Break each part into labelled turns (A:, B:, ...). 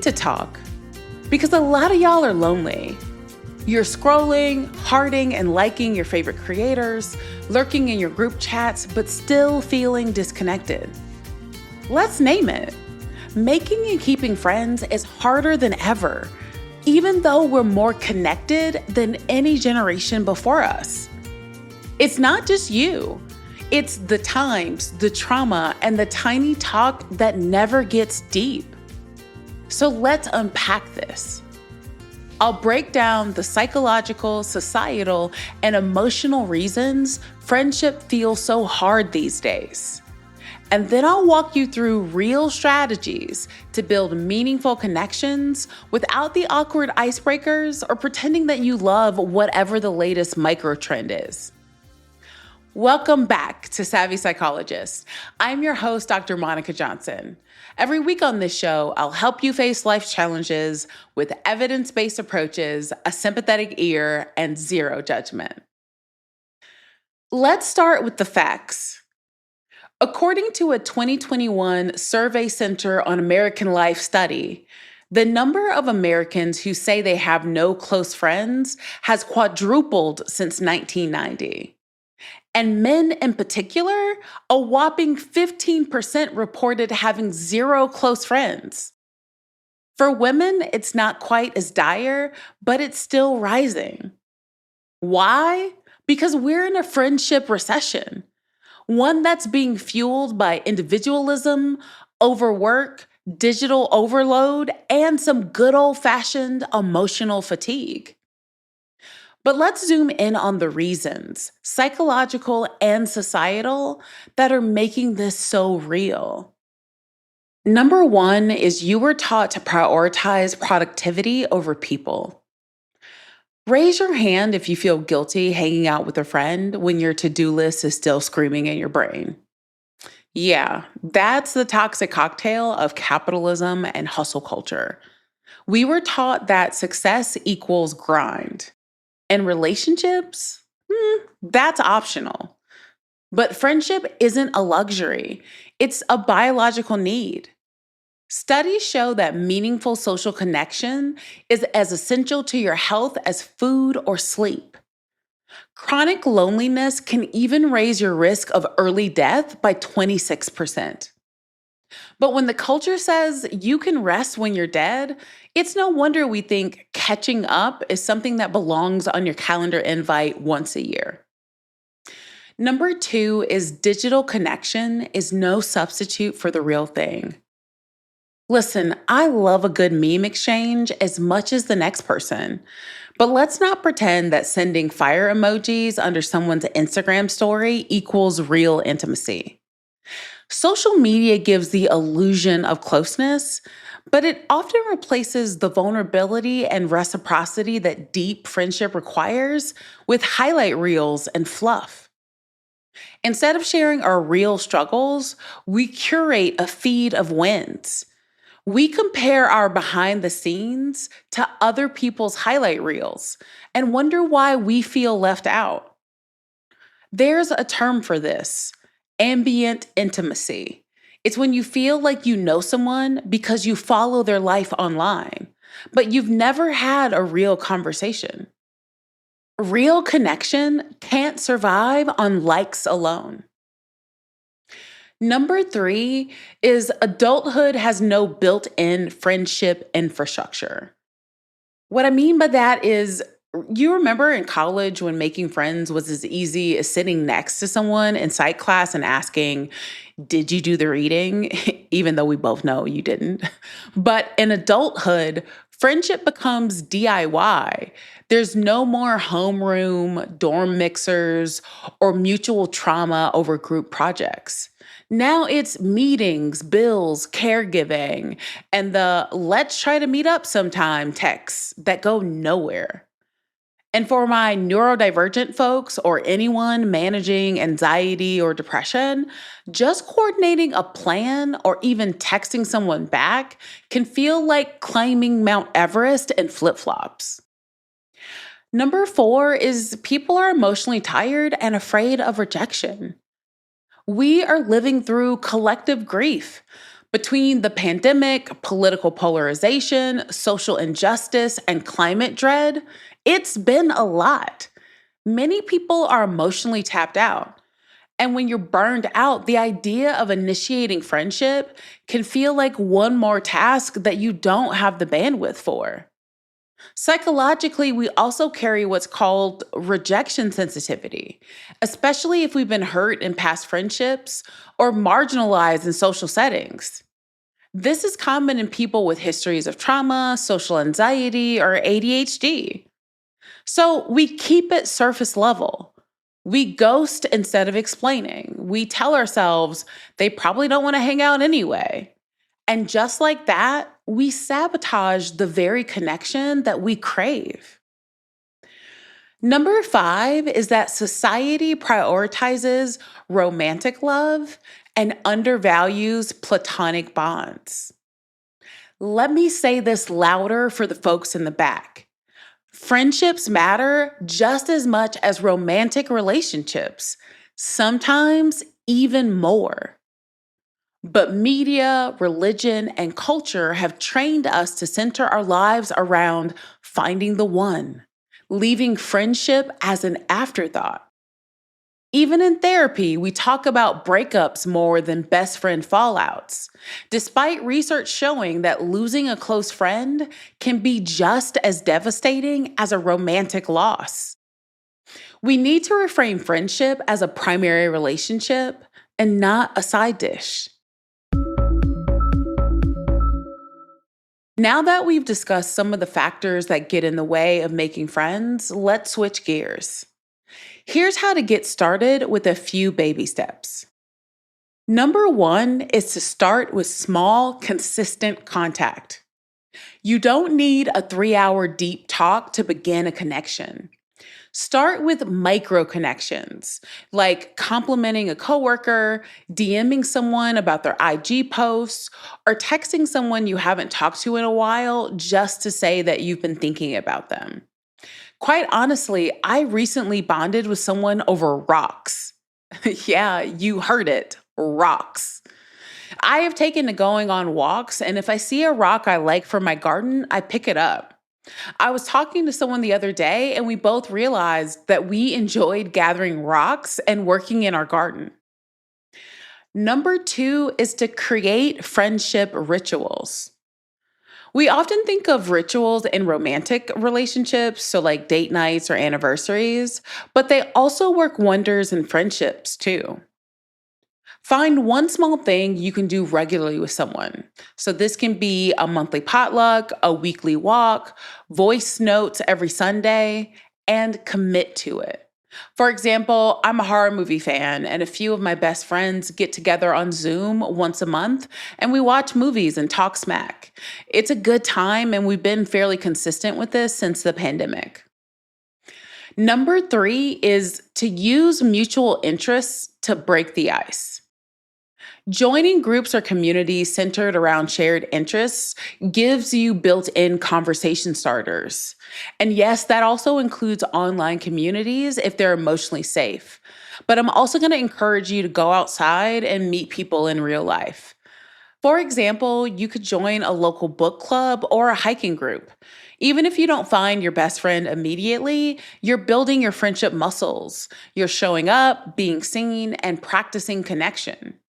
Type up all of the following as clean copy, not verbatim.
A: to talk because a lot of y'all are lonely. You're scrolling, hearting, and liking your favorite creators, lurking in your group chats, but still feeling disconnected. Let's name it. Making and keeping friends is harder than ever, even though we're more connected than any generation before us. It's not just you. It's the times, the trauma, and the tiny talk that never gets deep. So let's unpack this. I'll break down the psychological, societal, and emotional reasons friendship feels so hard these days. And then I'll walk you through real strategies to build meaningful connections without the awkward icebreakers or pretending that you love whatever the latest micro trend is. Welcome back to Savvy Psychologist. I'm your host, Dr. Monica Johnson. Every week on this show, I'll help you face life's challenges with evidence-based approaches, a sympathetic ear, and zero judgment. Let's start with the facts. According to a 2021 Survey Center on American Life study, the number of Americans who say they have no close friends has quadrupled since 1990. And men in particular, a whopping 15% reported having zero close friends. For women, it's not quite as dire, but it's still rising. Why? Because we're in a friendship recession, one that's being fueled by individualism, overwork, digital overload, and some good old-fashioned emotional fatigue. But let's zoom in on the reasons, psychological and societal, that are making this so real. Number one is you were taught to prioritize productivity over people. Raise your hand if you feel guilty hanging out with a friend when your to-do list is still screaming in your brain. Yeah, that's the toxic cocktail of capitalism and hustle culture. We were taught that success equals grind. And relationships, that's optional. But friendship isn't a luxury. It's a biological need. Studies show that meaningful social connection is as essential to your health as food or sleep. Chronic loneliness can even raise your risk of early death by 26%. But when the culture says you can rest when you're dead, it's no wonder we think catching up is something that belongs on your calendar invite once a year. Number two is digital connection is no substitute for the real thing. Listen, I love a good meme exchange as much as the next person, but let's not pretend that sending fire emojis under someone's Instagram story equals real intimacy. Social media gives the illusion of closeness, but it often replaces the vulnerability and reciprocity that deep friendship requires with highlight reels and fluff. Instead of sharing our real struggles, we curate a feed of wins. We compare our behind the scenes to other people's highlight reels and wonder why we feel left out. There's a term for this. Ambient intimacy. It's when you feel like you know someone because you follow their life online, but you've never had a real conversation. Real connection can't survive on likes alone. Number three is adulthood has no built-in friendship infrastructure. What I mean by that is, you remember in college when making friends was as easy as sitting next to someone in psych class and asking, did you do the reading? Even though we both know you didn't. But in adulthood, friendship becomes DIY. There's no more homeroom, dorm mixers, or mutual trauma over group projects. Now it's meetings, bills, caregiving, and the let's try to meet up sometime texts that go nowhere. And for my neurodivergent folks or anyone managing anxiety or depression, just coordinating a plan or even texting someone back can feel like climbing Mount Everest in flip-flops. Number four is people are emotionally tired and afraid of rejection. We are living through collective grief. Between the pandemic, political polarization, social injustice, and climate dread, it's been a lot. Many people are emotionally tapped out. And when you're burned out, the idea of initiating friendship can feel like one more task that you don't have the bandwidth for. Psychologically, we also carry what's called rejection sensitivity, especially if we've been hurt in past friendships or marginalized in social settings. This is common in people with histories of trauma, social anxiety, or ADHD. So we keep it surface level. We ghost instead of explaining. We tell ourselves they probably don't want to hang out anyway. And just like that, we sabotage the very connection that we crave. Number 5 is that society prioritizes romantic love and undervalues platonic bonds. Let me say this louder for the folks in the back. Friendships matter just as much as romantic relationships, sometimes even more. But media, religion, and culture have trained us to center our lives around finding the one, leaving friendship as an afterthought. Even in therapy, we talk about breakups more than best friend fallouts, despite research showing that losing a close friend can be just as devastating as a romantic loss. We need to reframe friendship as a primary relationship and not a side dish. Now that we've discussed some of the factors that get in the way of making friends, let's switch gears. Here's how to get started with a few baby steps. Number 1 is to start with small, consistent contact. You don't need a 3-hour deep talk to begin a connection. Start with micro connections, like complimenting a coworker, DMing someone about their IG posts, or texting someone you haven't talked to in a while just to say that you've been thinking about them. Quite honestly, I recently bonded with someone over rocks. Yeah, you heard it, rocks. I have taken to going on walks, and if I see a rock I like for my garden, I pick it up. I was talking to someone the other day, and we both realized that we enjoyed gathering rocks and working in our garden. Number 2 is to create friendship rituals. We often think of rituals in romantic relationships, so like date nights or anniversaries, but they also work wonders in friendships too. Find one small thing you can do regularly with someone. So this can be a monthly potluck, a weekly walk, voice notes every Sunday, and commit to it. For example, I'm a horror movie fan, and a few of my best friends get together on Zoom once a month, and we watch movies and talk smack. It's a good time, and we've been fairly consistent with this since the pandemic. Number 3 is to use mutual interests to break the ice. Joining groups or communities centered around shared interests gives you built-in conversation starters. And yes, that also includes online communities if they're emotionally safe. But I'm also going to encourage you to go outside and meet people in real life. For example, you could join a local book club or a hiking group. Even if you don't find your best friend immediately, you're building your friendship muscles. You're showing up, being seen, and practicing connection.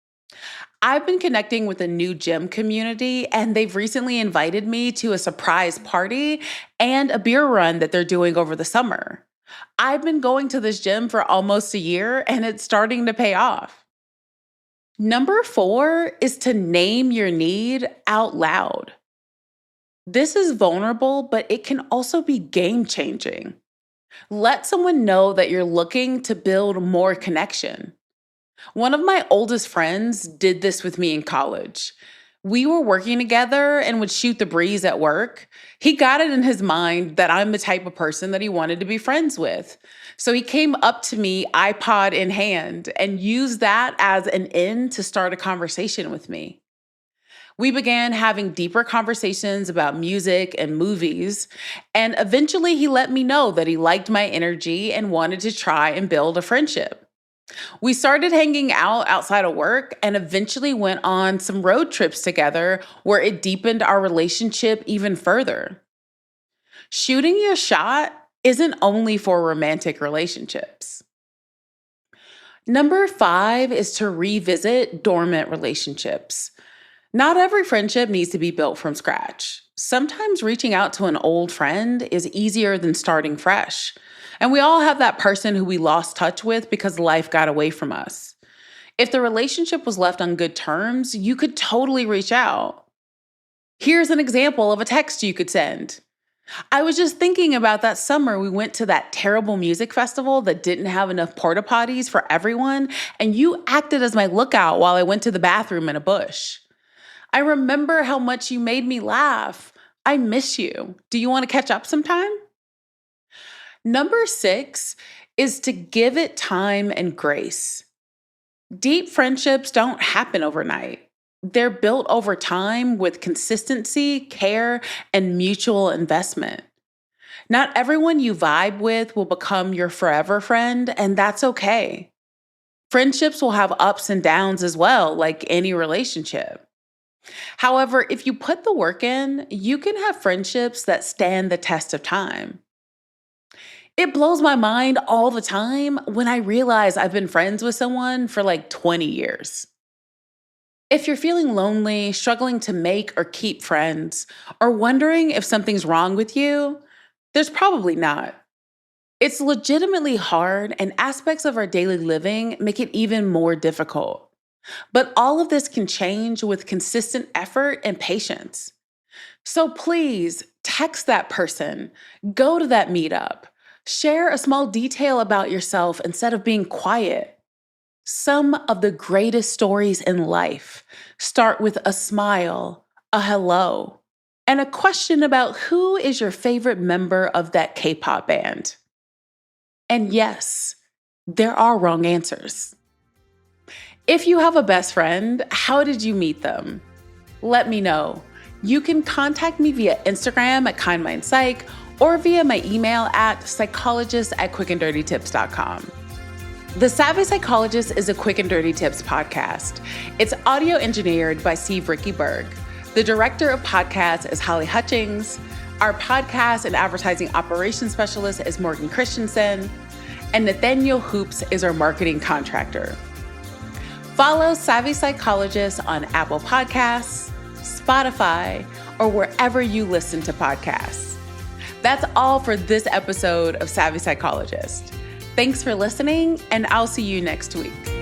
A: I've been connecting with a new gym community, and they've recently invited me to a surprise party and a beer run that they're doing over the summer. I've been going to this gym for almost a year, and it's starting to pay off. Number 4 is to name your need out loud. This is vulnerable, but it can also be game-changing. Let someone know that you're looking to build more connection. One of my oldest friends did this with me in college. We were working together and would shoot the breeze at work. He got it in his mind that I'm the type of person that he wanted to be friends with. So he came up to me, iPod in hand, and used that as an in to start a conversation with me. We began having deeper conversations about music and movies, and eventually he let me know that he liked my energy and wanted to try and build a friendship. We started hanging out outside of work and eventually went on some road trips together where it deepened our relationship even further. Shooting your shot isn't only for romantic relationships. Number 5 is to revisit dormant relationships. Not every friendship needs to be built from scratch. Sometimes reaching out to an old friend is easier than starting fresh. And we all have that person who we lost touch with because life got away from us. If the relationship was left on good terms, you could totally reach out. Here's an example of a text you could send. I was just thinking about that summer we went to that terrible music festival that didn't have enough porta potties for everyone, and you acted as my lookout while I went to the bathroom in a bush. I remember how much you made me laugh. I miss you. Do you want to catch up sometime? Number 6 is to give it time and grace. Deep friendships don't happen overnight. They're built over time with consistency, care, and mutual investment. Not everyone you vibe with will become your forever friend, and that's okay. Friendships will have ups and downs as well, like any relationship. However, if you put the work in, you can have friendships that stand the test of time. It blows my mind all the time when I realize I've been friends with someone for like 20 years. If you're feeling lonely, struggling to make or keep friends, or wondering if something's wrong with you, there's probably not. It's legitimately hard, and aspects of our daily living make it even more difficult. But all of this can change with consistent effort and patience. So please text that person, go to that meetup, share a small detail about yourself instead of being quiet. Some of the greatest stories in life start with a smile, a hello, and a question about who is your favorite member of that K-pop band. And yes, there are wrong answers. If you have a best friend, how did you meet them? Let me know. You can contact me via Instagram at KindMindPsych or via my email at psychologist@quickanddirtytips.com. The Savvy Psychologist is a quick and dirty tips podcast. It's audio engineered by Steve Ricky Berg. The director of podcasts is Holly Hutchings. Our podcast and advertising operations specialist is Morgan Christensen. And Nathaniel Hoops is our marketing contractor. Follow Savvy Psychologist on Apple Podcasts, Spotify, or wherever you listen to podcasts. That's all for this episode of Savvy Psychologist. Thanks for listening, and I'll see you next week.